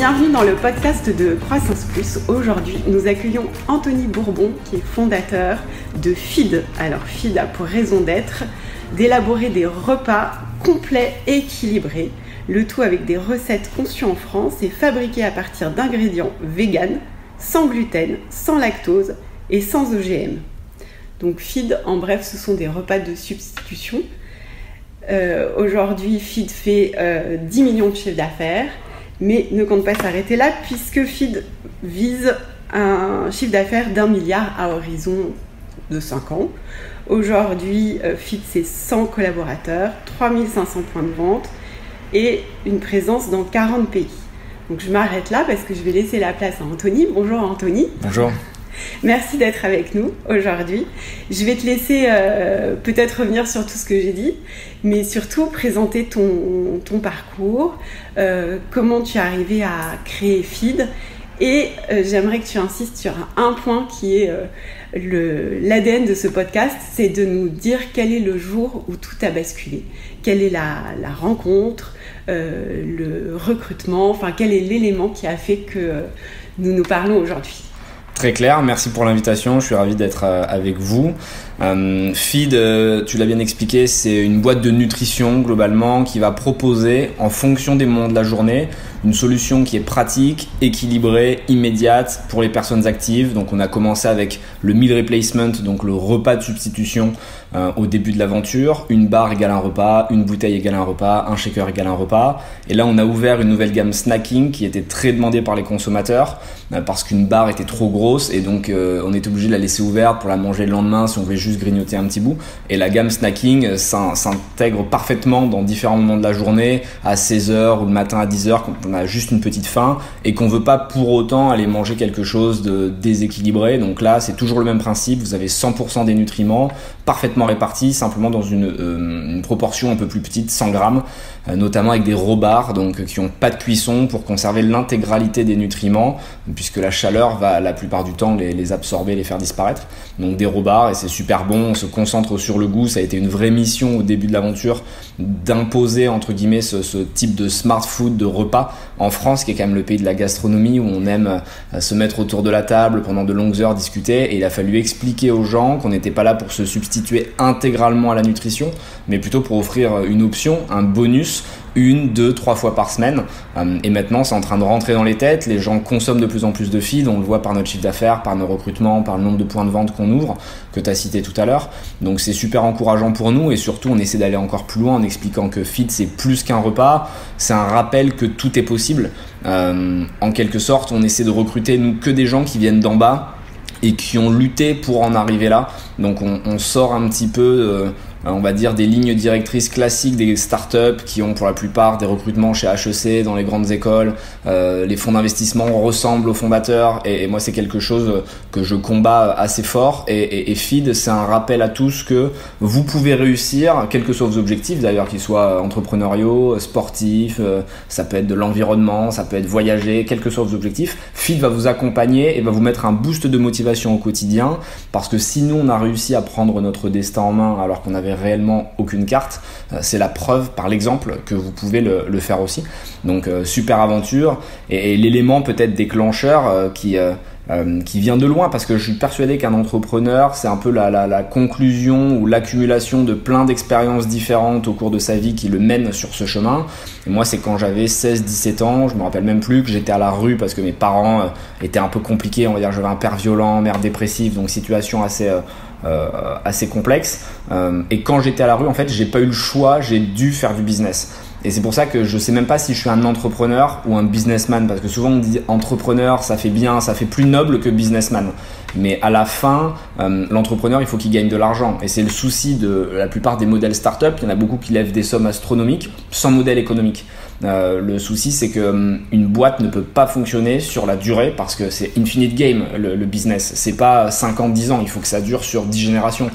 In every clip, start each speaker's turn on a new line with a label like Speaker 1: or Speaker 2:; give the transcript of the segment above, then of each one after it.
Speaker 1: Bienvenue dans le podcast de Croissance Plus. Aujourd'hui, nous accueillons Anthony Bourbon, qui est fondateur de Feed. Alors, Feed a pour raison d'être d'élaborer des repas complets et équilibrés, le tout avec des recettes conçues en France et fabriquées à partir d'ingrédients véganes, sans gluten, sans lactose et sans OGM. Donc Feed, en bref, ce sont des repas de substitution. Aujourd'hui, Feed fait 10 millions de chiffres d'affaires, mais ne compte pas s'arrêter là, puisque Feed vise un chiffre d'affaires d'1 milliard à horizon de 5 ans. Aujourd'hui, Feed, c'est 100 collaborateurs, 3500 points de vente et une présence dans 40 pays. Donc je m'arrête là parce que je vais laisser la place à Anthony. Bonjour Anthony.
Speaker 2: Bonjour.
Speaker 1: Merci d'être avec nous aujourd'hui. Je vais te laisser peut-être revenir sur tout ce que j'ai dit, mais surtout présenter ton parcours, comment tu es arrivé à créer Feed. Et j'aimerais que tu insistes sur un point qui est l'ADN de ce podcast, c'est de nous dire quel est le jour où tout a basculé, quelle est la rencontre, le recrutement, enfin quel est l'élément qui a fait que nous nous parlons aujourd'hui.
Speaker 2: Très clair, merci pour l'invitation, je suis ravi d'être avec vous. Feed, tu l'as bien expliqué, c'est une boîte de nutrition globalement qui va proposer en fonction des moments de la journée une solution qui est pratique, équilibrée, immédiate pour les personnes actives. Donc on a commencé avec le meal replacement, donc le repas de substitution au début de l'aventure. Une barre égale un repas, une bouteille égale un repas, un shaker égale un repas. Et là on a ouvert une nouvelle gamme snacking qui était très demandée par les consommateurs parce qu'une barre était trop grosse et donc on était obligé de la laisser ouverte pour la manger le lendemain si on voulait juste grignoter un petit bout. Et la gamme snacking s'intègre parfaitement dans différents moments de la journée, à 16h ou le matin à 10h quand on a juste une petite faim et qu'on veut pas pour autant aller manger quelque chose de déséquilibré. Donc là c'est toujours le même principe, vous avez 100% des nutriments parfaitement répartis, simplement dans une proportion un peu plus petite, 100 grammes, notamment avec des raw bars, donc qui n'ont pas de cuisson pour conserver l'intégralité des nutriments, puisque la chaleur va la plupart du temps les absorber, les faire disparaître. Donc des raw bars, et c'est super bon, on se concentre sur le goût. Ça a été une vraie mission au début de l'aventure d'imposer entre guillemets ce type de smart food, de repas en France, qui est quand même le pays de la gastronomie où on aime se mettre autour de la table pendant de longues heures, discuter, et il a fallu expliquer aux gens qu'on n'était pas là pour se substituer intégralement à la nutrition, mais plutôt pour offrir une option, un bonus, 1, 2, 3 fois par semaine. Et maintenant c'est en train de rentrer dans les têtes, les gens consomment de plus en plus de Feed, on le voit par notre chiffre d'affaires, par nos recrutements, par le nombre de points de vente qu'on ouvre, que tu as cité tout à l'heure. Donc c'est super encourageant pour nous, et surtout on essaie d'aller encore plus loin en expliquant que Feed c'est plus qu'un repas, c'est un rappel que tout est possible. En quelque sorte on essaie de recruter nous que des gens qui viennent d'en bas et qui ont lutté pour en arriver là. Donc on sort un petit peu on va dire des lignes directrices classiques des startups qui ont pour la plupart des recrutements chez HEC, dans les grandes écoles. Les fonds d'investissement ressemblent aux fondateurs, et moi c'est quelque chose que je combats assez fort, et Feed c'est un rappel à tous que vous pouvez réussir quels que soient vos objectifs, d'ailleurs qu'ils soient entrepreneuriaux, sportifs, ça peut être de l'environnement, ça peut être voyager, quels que soient vos objectifs. Feed va vous accompagner et va vous mettre un boost de motivation au quotidien, parce que si nous on a réussi à prendre notre destin en main alors qu'on avait réellement aucune carte, c'est la preuve par l'exemple que vous pouvez le faire aussi. Donc super aventure, et l'élément peut-être déclencheur qui vient de loin, parce que je suis persuadé qu'un entrepreneur c'est un peu la conclusion ou l'accumulation de plein d'expériences différentes au cours de sa vie qui le mènent sur ce chemin. Et moi c'est quand j'avais 16-17 ans, je me rappelle même plus, que j'étais à la rue parce que mes parents étaient un peu compliqués, on va dire. J'avais un père violent, mère dépressive, donc situation assez complexe, et quand j'étais à la rue en fait j'ai pas eu le choix, j'ai dû faire du business. Et c'est pour ça que je sais même pas si je suis un entrepreneur ou un businessman, parce que souvent on dit entrepreneur, ça fait bien, ça fait plus noble que businessman. Mais à la fin, l'entrepreneur, il faut qu'il gagne de l'argent. Et c'est le souci de la plupart des modèles startup. Il y en a beaucoup qui lèvent des sommes astronomiques sans modèle économique. Le souci, c'est que une boîte ne peut pas fonctionner sur la durée, parce que c'est infinite game, le business. C'est pas 5 ans, 10 ans, il faut que ça dure sur 10 générations.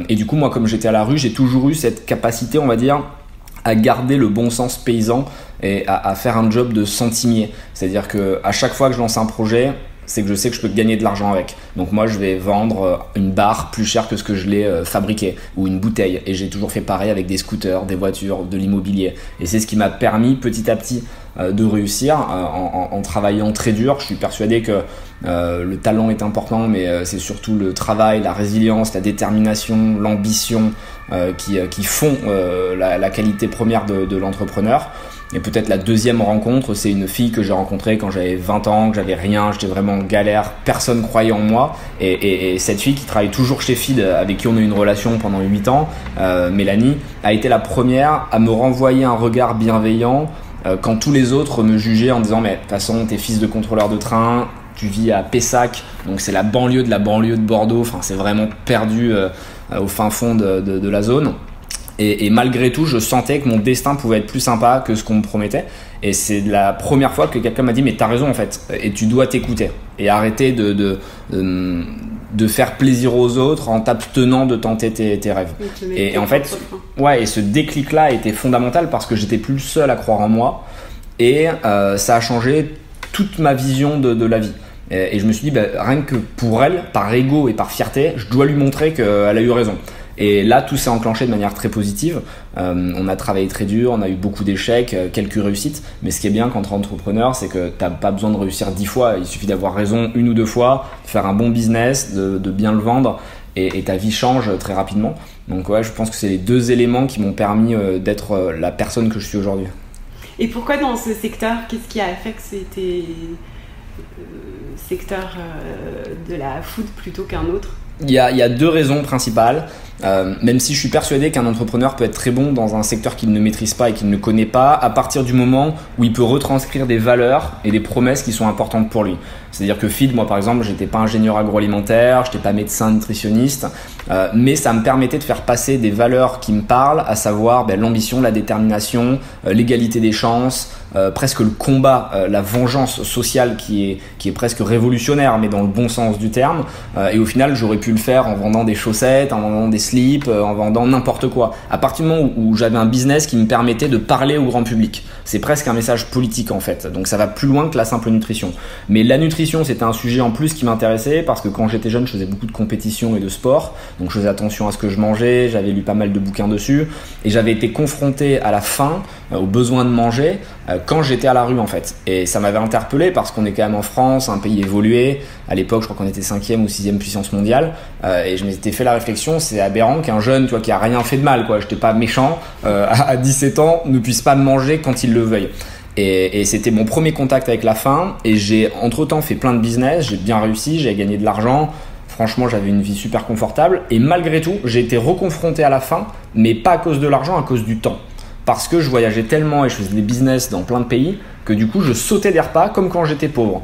Speaker 2: Et du coup, moi, comme j'étais à la rue, j'ai toujours eu cette capacité, on va dire, à garder le bon sens paysan et à faire un job de centimier. C'est-à-dire qu'à chaque fois que je lance un projet, c'est que je sais que je peux gagner de l'argent avec. Donc moi, je vais vendre une barre plus chère que ce que je l'ai fabriqué, ou une bouteille. Et j'ai toujours fait pareil avec des scooters, des voitures, de l'immobilier. Et c'est ce qui m'a permis petit à petit de réussir en travaillant très dur. Je suis persuadé que le talent est important, mais c'est surtout le travail, la résilience, la détermination, l'ambition qui font la qualité première de l'entrepreneur. Et peut-être la deuxième rencontre, c'est une fille que j'ai rencontrée quand j'avais 20 ans, que j'avais rien, j'étais vraiment en galère, personne croyait en moi. Et cette fille qui travaille toujours chez Feed, avec qui on a eu une relation pendant 8 ans, Mélanie, a été la première à me renvoyer un regard bienveillant quand tous les autres me jugeaient en disant « mais de toute façon, t'es fils de contrôleur de train, tu vis à Pessac, donc c'est la banlieue de Bordeaux, enfin c'est vraiment perdu au fin fond de la zone ». Et malgré tout, je sentais que mon destin pouvait être plus sympa que ce qu'on me promettait. Et c'est la première fois que quelqu'un m'a dit « mais t'as raison en fait, et tu dois t'écouter. Et arrêter de faire plaisir aux autres en t'abstenant de tenter tes rêves. » Et en fait, ouais, et ce déclic-là a été fondamental parce que j'étais plus le seul à croire en moi. Et ça a changé toute ma vision de la vie. Et je me suis dit, rien que pour elle, par ego et par fierté, je dois lui montrer qu'elle a eu raison. Et là, tout s'est enclenché de manière très positive. On a travaillé très dur, on a eu beaucoup d'échecs, quelques réussites. Mais ce qui est bien quand tu es entrepreneur, c'est que tu n'as pas besoin de réussir 10 fois. Il suffit d'avoir raison 1 ou 2 fois, de faire un bon business, de bien le vendre. Et ta vie change très rapidement. Donc ouais, je pense que c'est les 2 éléments qui m'ont permis d'être la personne que je suis aujourd'hui.
Speaker 1: Et pourquoi dans ce secteur, qu'est-ce qui a fait que c'était secteur de la food plutôt qu'un autre?
Speaker 2: Il y a 2 raisons principales. Même si je suis persuadé qu'un entrepreneur peut être très bon dans un secteur qu'il ne maîtrise pas et qu'il ne connaît pas, à partir du moment où il peut retranscrire des valeurs et des promesses qui sont importantes pour lui. C'est-à-dire que Feed, moi par exemple, j'étais pas ingénieur agroalimentaire, j'étais pas médecin nutritionniste, mais ça me permettait de faire passer des valeurs qui me parlent, à savoir l'ambition, la détermination, l'égalité des chances, presque le combat, la vengeance sociale qui est presque révolutionnaire, mais dans le bon sens du terme. Et au final, j'aurais pu le faire en vendant des chaussettes, en vendant des slips, en vendant n'importe quoi. À partir du moment où j'avais un business qui me permettait de parler au grand public, c'est presque un message politique en fait. Donc ça va plus loin que la simple nutrition. Mais la nutrition, c'était un sujet en plus qui m'intéressait parce que quand j'étais jeune, je faisais beaucoup de compétition et de sport. Donc je faisais attention à ce que je mangeais, j'avais lu pas mal de bouquins dessus et j'avais été confronté à la faim, au besoin de manger quand j'étais à la rue en fait. Et ça m'avait interpellé parce qu'on est quand même en France, un pays évolué. À l'époque, je crois qu'on était 5e ou 6e puissance mondiale. Et je m'étais fait la réflexion, c'est aberrant qu'un jeune qui a rien fait de mal, j'étais pas méchant, à 17 ans, ne puisse pas manger quand il le veuille. Et c'était mon premier contact avec la faim. Et j'ai entre-temps fait plein de business, j'ai bien réussi, j'ai gagné de l'argent. Franchement, j'avais une vie super confortable. Et malgré tout, j'ai été reconfronté à la faim, mais pas à cause de l'argent, à cause du temps. Parce que je voyageais tellement et je faisais des business dans plein de pays que du coup, je sautais des repas comme quand j'étais pauvre.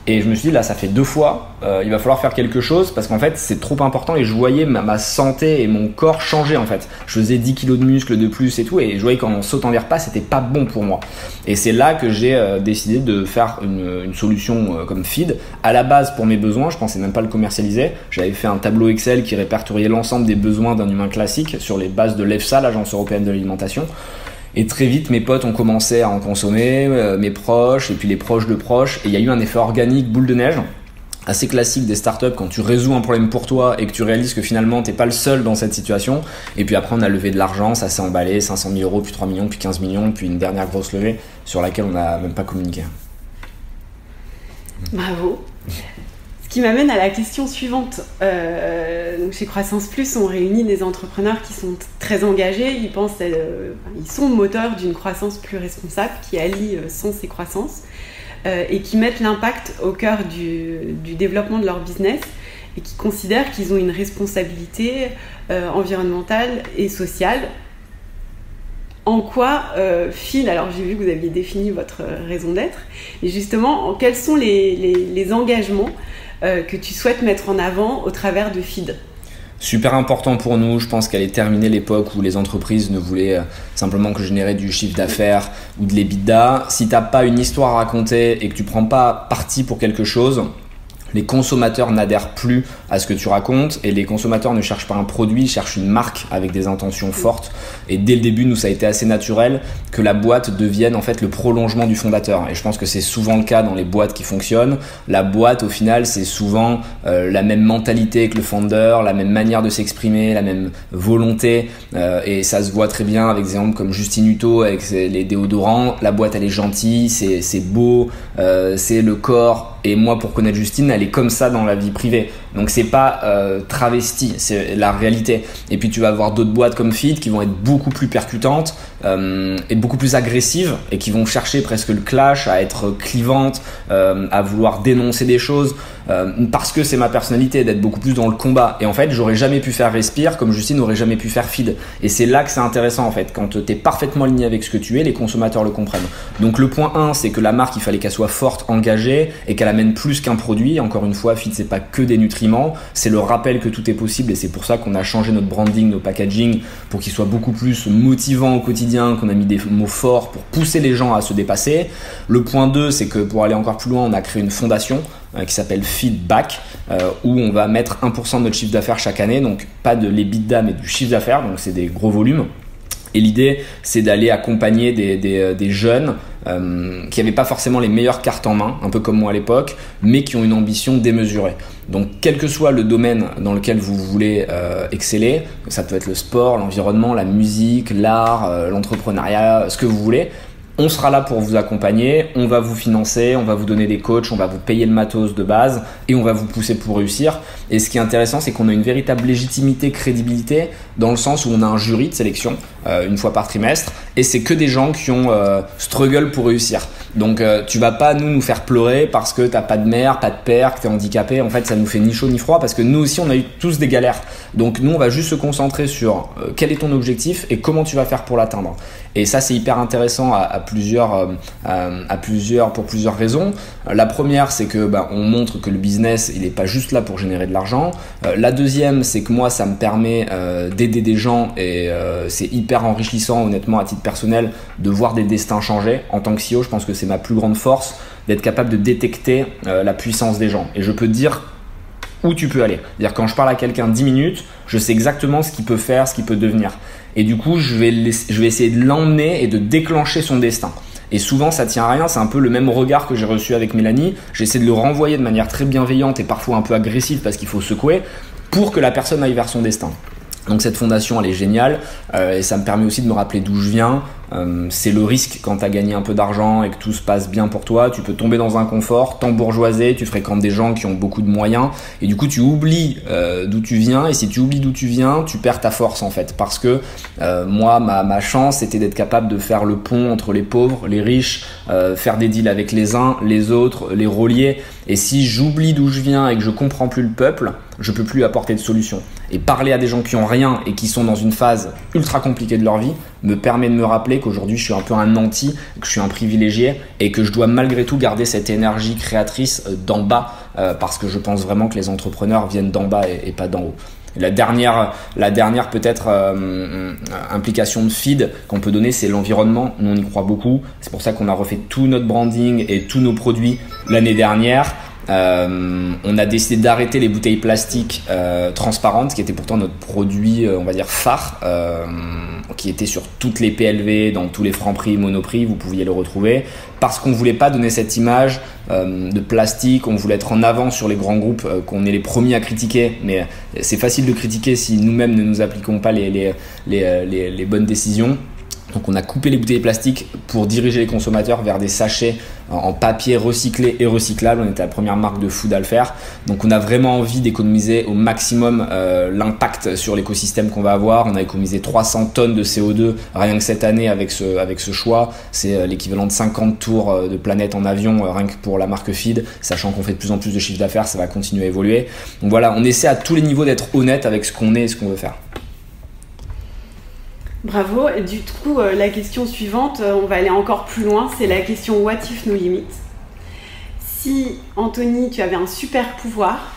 Speaker 2: Et je me suis dit, là, ça fait 2 fois, il va falloir faire quelque chose parce qu'en fait, c'est trop important et je voyais ma santé et mon corps changer en fait. Je faisais 10 kilos de muscles de plus et tout et je voyais qu'en sautant des repas, c'était pas bon pour moi. Et c'est là que j'ai décidé de faire une solution comme Feed. À la base, pour mes besoins, je pensais même pas le commercialiser. J'avais fait un tableau Excel qui répertoriait l'ensemble des besoins d'un humain classique sur les bases de l'EFSA, l'Agence européenne de l'alimentation. Et très vite, mes potes ont commencé à en consommer, mes proches, et puis les proches de proches. Et il y a eu un effet organique, boule de neige, assez classique des startups quand tu résous un problème pour toi et que tu réalises que finalement, t'es pas le seul dans cette situation. Et puis après, on a levé de l'argent, ça s'est emballé, 500 000 euros, puis 3 millions, puis 15 millions, puis une dernière grosse levée sur laquelle on n'a même pas communiqué.
Speaker 1: Bravo. Ce qui m'amène à la question suivante. Donc chez Croissance Plus, on réunit des entrepreneurs qui sont très engagés. Ils sont moteurs d'une croissance plus responsable qui allie sens et croissance et qui mettent l'impact au cœur du développement de leur business et qui considèrent qu'ils ont une responsabilité environnementale et sociale. En quoi Phil, alors j'ai vu que vous aviez défini votre raison d'être, et justement, quels sont les engagements que tu souhaites mettre en avant au travers de Feed?
Speaker 2: Super important pour nous, je pense qu'elle est terminée l'époque où les entreprises ne voulaient simplement que générer du chiffre d'affaires ou de l'EBITDA. Si tu n'as pas une histoire à raconter et que tu ne prends pas parti pour quelque chose, Les consommateurs n'adhèrent plus à ce que tu racontes et les consommateurs ne cherchent pas un produit, ils cherchent une marque avec des intentions fortes. Et dès le début, nous, ça a été assez naturel que la boîte devienne en fait le prolongement du fondateur. Et je pense que c'est souvent le cas dans les boîtes qui fonctionnent. La boîte, au final, c'est souvent la même mentalité que le founder, la même manière de s'exprimer, la même volonté. Et ça se voit très bien avec des exemples comme Justine Hutto avec les déodorants. La boîte, elle est gentille, c'est beau, c'est le corps. Et moi, pour connaître Justine, elle est comme ça dans la vie privée. Donc c'est pas travesti, c'est la réalité. Et puis tu vas avoir d'autres boîtes comme Feed qui vont être beaucoup plus percutantes et beaucoup plus agressives et qui vont chercher presque le clash, à être clivantes, à vouloir dénoncer des choses parce que c'est ma personnalité d'être beaucoup plus dans le combat. Et en fait, j'aurais jamais pu faire Respire comme Justine n'aurait jamais pu faire Feed. Et c'est là que c'est intéressant en fait. Quand tu es parfaitement aligné avec ce que tu es, les consommateurs le comprennent. Donc le point 1, c'est que la marque, il fallait qu'elle soit forte, engagée et qu'elle amène plus qu'un produit. Encore une fois, Feed, c'est pas que des nutriments, c'est le rappel que tout est possible et c'est pour ça qu'on a changé notre branding, nos packaging pour qu'ils soient beaucoup plus motivants au quotidien, qu'on a mis des mots forts pour pousser les gens à se dépasser. Le point 2, c'est que pour aller encore plus loin, on a créé une fondation qui s'appelle Feedback où on va mettre 1% de notre chiffre d'affaires chaque année, donc pas de l'EBITDA mais du chiffre d'affaires, donc c'est des gros volumes. Et l'idée, c'est d'aller accompagner des jeunes qui n'avaient pas forcément les meilleures cartes en main, un peu comme moi à l'époque, mais qui ont une ambition démesurée. Donc, quel que soit le domaine dans lequel vous voulez exceller, ça peut être le sport, l'environnement, la musique, l'art, l'entrepreneuriat, ce que vous voulez, on sera là pour vous accompagner, on va vous financer, on va vous donner des coachs, on va vous payer le matos de base et on va vous pousser pour réussir. Et ce qui est intéressant, c'est qu'on a une véritable légitimité, crédibilité dans le sens où on a un jury de sélection une fois par trimestre et c'est que des gens qui ont struggle pour réussir. Donc tu vas pas nous faire pleurer parce que t'as pas de mère, pas de père, que t'es handicapé. En fait, ça nous fait ni chaud ni froid parce que nous aussi on a eu tous des galères. Donc nous on va juste se concentrer sur quel est ton objectif et comment tu vas faire pour l'atteindre. Et ça c'est hyper intéressant pour plusieurs raisons. La première, c'est que on montre que le business il est pas juste là pour générer de l'argent. La deuxième, c'est que moi ça me permet d'aider des gens et c'est hyper enrichissant honnêtement à titre personnel de voir des destins changer. En tant que CEO, je pense que c'est ma plus grande force d'être capable de détecter la puissance des gens. Et je peux te dire où tu peux aller. C'est-à-dire quand je parle à quelqu'un 10 minutes, je sais exactement ce qu'il peut faire, ce qu'il peut devenir. Et du coup, je vais essayer de l'emmener et de déclencher son destin. Et souvent, ça tient à rien. C'est un peu le même regard que j'ai reçu avec Mélanie. J'essaie de le renvoyer de manière très bienveillante et parfois un peu agressive parce qu'il faut secouer pour que la personne aille vers son destin. Donc cette fondation elle est géniale et ça me permet aussi de me rappeler d'où je viens. C'est le risque quand tu as gagné un peu d'argent et que tout se passe bien pour toi, tu peux tomber dans un confort, t'embourgeoiser, tu fréquentes des gens qui ont beaucoup de moyens et du coup tu oublies d'où tu viens et si tu oublies d'où tu viens, tu perds ta force en fait parce que moi ma chance c'était d'être capable de faire le pont entre les pauvres, les riches, faire des deals avec les uns, les autres, les relier et si j'oublie d'où je viens et que je comprends plus le peuple, je peux plus apporter de solution. Et parler à des gens qui ont rien et qui sont dans une phase ultra compliquée de leur vie me permet de me rappeler qu'aujourd'hui je suis un peu un nanti, que je suis un privilégié et que je dois malgré tout garder cette énergie créatrice d'en bas parce que je pense vraiment que les entrepreneurs viennent d'en bas et pas d'en haut. Et la dernière peut-être implication de Feed qu'on peut donner, c'est l'environnement. Nous on y croit beaucoup, c'est pour ça qu'on a refait tout notre branding et tous nos produits l'année dernière. On a décidé d'arrêter les bouteilles plastiques transparentes qui était pourtant notre produit on va dire phare qui était sur toutes les PLV, dans tous les Franprix, Monoprix, vous pouviez le retrouver parce qu'on voulait pas donner cette image de plastique, on voulait être en avant sur les grands groupes, qu'on est les premiers à critiquer mais c'est facile de critiquer si nous-mêmes ne nous appliquons pas les bonnes décisions. Donc on a coupé les bouteilles plastiques pour diriger les consommateurs vers des sachets en papier recyclé et recyclable. On était la première marque de food à le faire. Donc on a vraiment envie d'économiser au maximum l'impact sur l'écosystème qu'on va avoir. On a économisé 300 tonnes de CO2 rien que cette année avec ce choix. C'est l'équivalent de 50 tours de planète en avion rien que pour la marque Feed. Sachant qu'on fait de plus en plus de chiffre d'affaires, ça va continuer à évoluer. Donc voilà, on essaie à tous les niveaux d'être honnête avec ce qu'on est et ce qu'on veut faire.
Speaker 1: Bravo. Et du coup, la question suivante, on va aller encore plus loin, c'est la question What if no limit? Si, Anthony, tu avais un super pouvoir,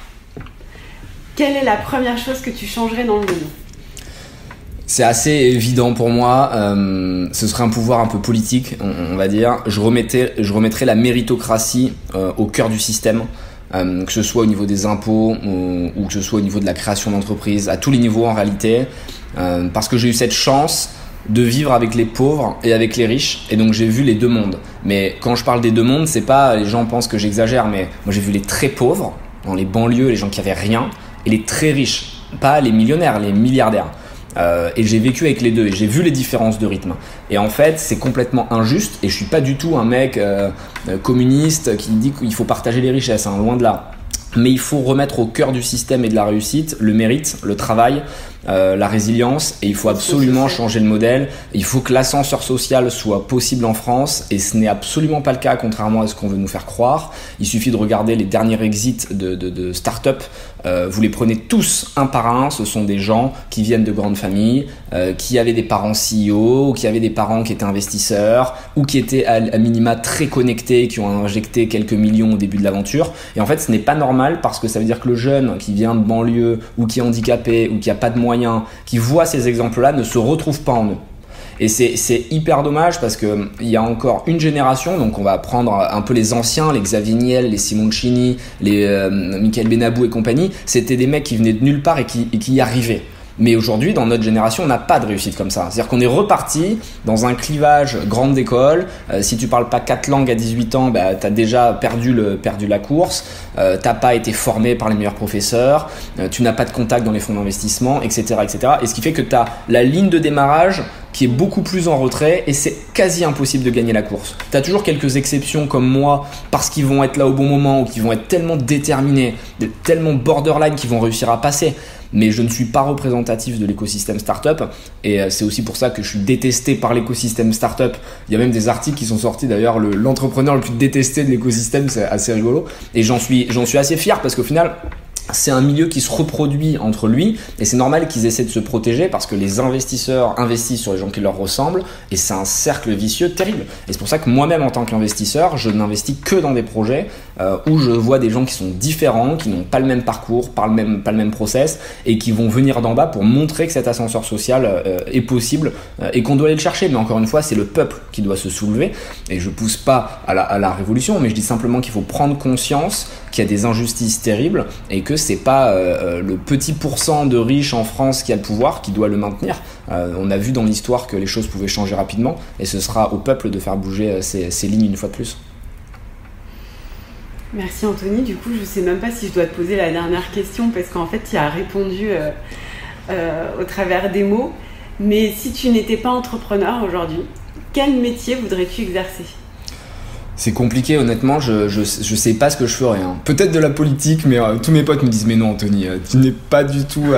Speaker 1: quelle est la première chose que tu changerais dans le monde?
Speaker 2: C'est assez évident pour moi, ce serait un pouvoir un peu politique, on va dire. Je remettrais la méritocratie au cœur du système. que ce soit au niveau des impôts ou que ce soit au niveau de la création d'entreprises, à tous les niveaux en réalité, parce que j'ai eu cette chance de vivre avec les pauvres et avec les riches, et donc j'ai vu les deux mondes. Mais quand je parle des deux mondes, c'est pas, les gens pensent que j'exagère, mais moi j'ai vu les très pauvres dans les banlieues, les gens qui avaient rien, et les très riches, pas les millionnaires, les milliardaires. Et j'ai vécu avec les deux et j'ai vu les différences de rythme. Et en fait, c'est complètement injuste, et je suis pas du tout un mec communiste qui dit qu'il faut partager les richesses, hein, loin de là. Mais il faut remettre au cœur du système et de la réussite le mérite, le travail, la résilience, et il faut absolument changer le modèle. Il faut que l'ascenseur social soit possible en France, et ce n'est absolument pas le cas, contrairement à ce qu'on veut nous faire croire. Il suffit de regarder les derniers exits de start-up. Vous les prenez tous un par un, ce sont des gens qui viennent de grandes familles, qui avaient des parents CEO, ou qui avaient des parents qui étaient investisseurs, ou qui étaient à minima très connectés, qui ont injecté quelques millions au début de l'aventure. Et en fait, ce n'est pas normal, parce que ça veut dire que le jeune qui vient de banlieue, ou qui est handicapé, ou qui a pas de moyens, qui voit ces exemples-là, ne se retrouve pas en eux. Et c'est hyper dommage, parce qu'il y a encore une génération, donc on va prendre un peu les anciens, les Xavier Niel, les Simoncini, les Michael Benabou et compagnie. C'était des mecs qui venaient de nulle part et qui y arrivaient. Mais aujourd'hui, dans notre génération, on n'a pas de réussite comme ça. C'est-à-dire qu'on est reparti dans un clivage grande école. Si tu parles pas 4 langues à 18 ans, bah, t'as déjà perdu la course. T'as pas été formé par les meilleurs professeurs. Tu n'as pas de contact dans les fonds d'investissement, etc., etc. Et ce qui fait que t'as la ligne de démarrage qui est beaucoup plus en retrait, et c'est quasi impossible de gagner la course. Tu as toujours quelques exceptions comme moi, parce qu'ils vont être là au bon moment, ou qu'ils vont être tellement déterminés, tellement borderline qu'ils vont réussir à passer. Mais je ne suis pas représentatif de l'écosystème startup, et c'est aussi pour ça que je suis détesté par l'écosystème startup. Il y a même des articles qui sont sortis, d'ailleurs, l'entrepreneur le plus détesté de l'écosystème, c'est assez rigolo. Et j'en suis assez fier, parce qu'au final, c'est un milieu qui se reproduit entre lui, et c'est normal qu'ils essaient de se protéger, parce que les investisseurs investissent sur les gens qui leur ressemblent, et c'est un cercle vicieux terrible. Et c'est pour ça que moi-même, en tant qu'investisseur, je n'investis que dans des projets où je vois des gens qui sont différents, qui n'ont pas le même parcours, pas le même process, et qui vont venir d'en bas pour montrer que cet ascenseur social est possible, et qu'on doit aller le chercher. Mais encore une fois, c'est le peuple qui doit se soulever, et je pousse pas à la révolution, mais je dis simplement qu'il faut prendre conscience qu'il y a des injustices terribles, et que c'est pas le petit pourcent de riches en France qui a le pouvoir qui doit le maintenir. On a vu dans l'histoire que les choses pouvaient changer rapidement, et ce sera au peuple de faire bouger ces lignes une fois de plus.
Speaker 1: Merci Anthony. Du coup, je sais même pas si je dois te poser la dernière question, parce qu'en fait, tu as répondu au travers des mots. Mais si tu n'étais pas entrepreneur aujourd'hui, quel métier voudrais-tu exercer ?
Speaker 2: C'est compliqué, honnêtement, je sais pas ce que je ferais. Hein. Peut-être de la politique, mais tous mes potes me disent « Mais non, Anthony, tu n'es pas du tout...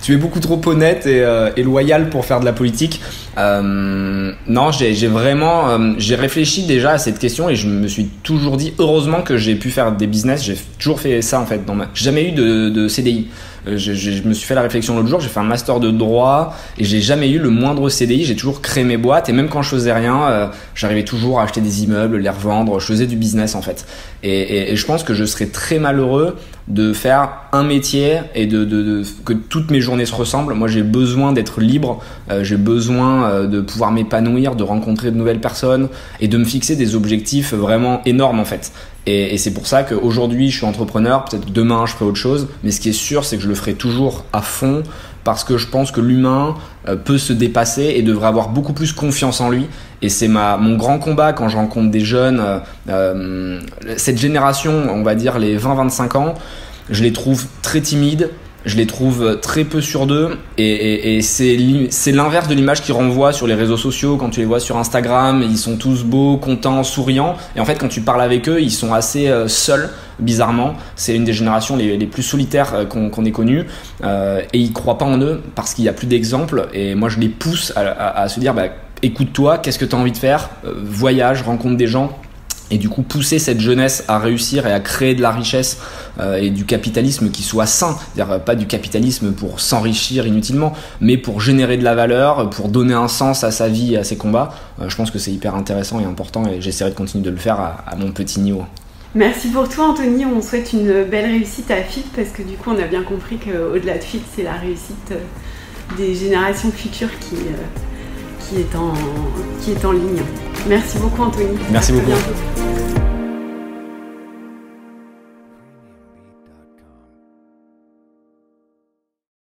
Speaker 2: tu es beaucoup trop honnête et loyal pour faire de la politique. » Non, j'ai réfléchi déjà à cette question, et je me suis toujours dit, heureusement que j'ai pu faire des business. J'ai toujours fait ça, en fait. J'ai jamais eu de CDI. Je me suis fait la réflexion l'autre jour, j'ai fait un master de droit, et j'ai jamais eu le moindre CDI. J'ai toujours créé mes boîtes, et même quand je faisais rien, j'arrivais toujours à acheter des immeubles, les revendre. Je faisais du business, en fait. Et je pense que je serais très malheureux de faire un métier et que toutes mes journées se ressemblent. Moi, j'ai besoin d'être libre, j'ai besoin de pouvoir m'épanouir, de rencontrer de nouvelles personnes, et de me fixer des objectifs vraiment énormes, en fait. Et c'est pour ça qu'aujourd'hui, je suis entrepreneur. Peut-être demain, je ferai autre chose. Mais ce qui est sûr, c'est que je le ferai toujours à fond, parce que je pense que l'humain peut se dépasser et devrait avoir beaucoup plus confiance en lui. Et c'est mon grand combat quand je rencontre des jeunes. Cette génération, on va dire les 20-25 ans, je les trouve très timides. Je les trouve très peu sûrs d'eux, et c'est l'inverse de l'image qu'ils renvoient sur les réseaux sociaux. Quand tu les vois sur Instagram, ils sont tous beaux, contents, souriants, et en fait quand tu parles avec eux, ils sont assez seuls, bizarrement. C'est une des générations les plus solitaires qu'on ait connues, et ils croient pas en eux parce qu'il y a plus d'exemples. Et moi je les pousse à se dire écoute-toi, qu'est-ce que tu as envie de faire, voyage, rencontre des gens. Et du coup pousser cette jeunesse à réussir et à créer de la richesse et du capitalisme qui soit sain, c'est-à-dire pas du capitalisme pour s'enrichir inutilement, mais pour générer de la valeur, pour donner un sens à sa vie et à ses combats. Je pense que c'est hyper intéressant et important, et j'essaierai de continuer de le faire à mon petit niveau.
Speaker 1: Merci pour toi Anthony, on souhaite une belle réussite à FIT, parce que du coup on a bien compris qu'au-delà de FIT, c'est la réussite des générations futures qui est en ligne. Merci beaucoup Anthony.
Speaker 2: Merci beaucoup.
Speaker 1: À bientôt.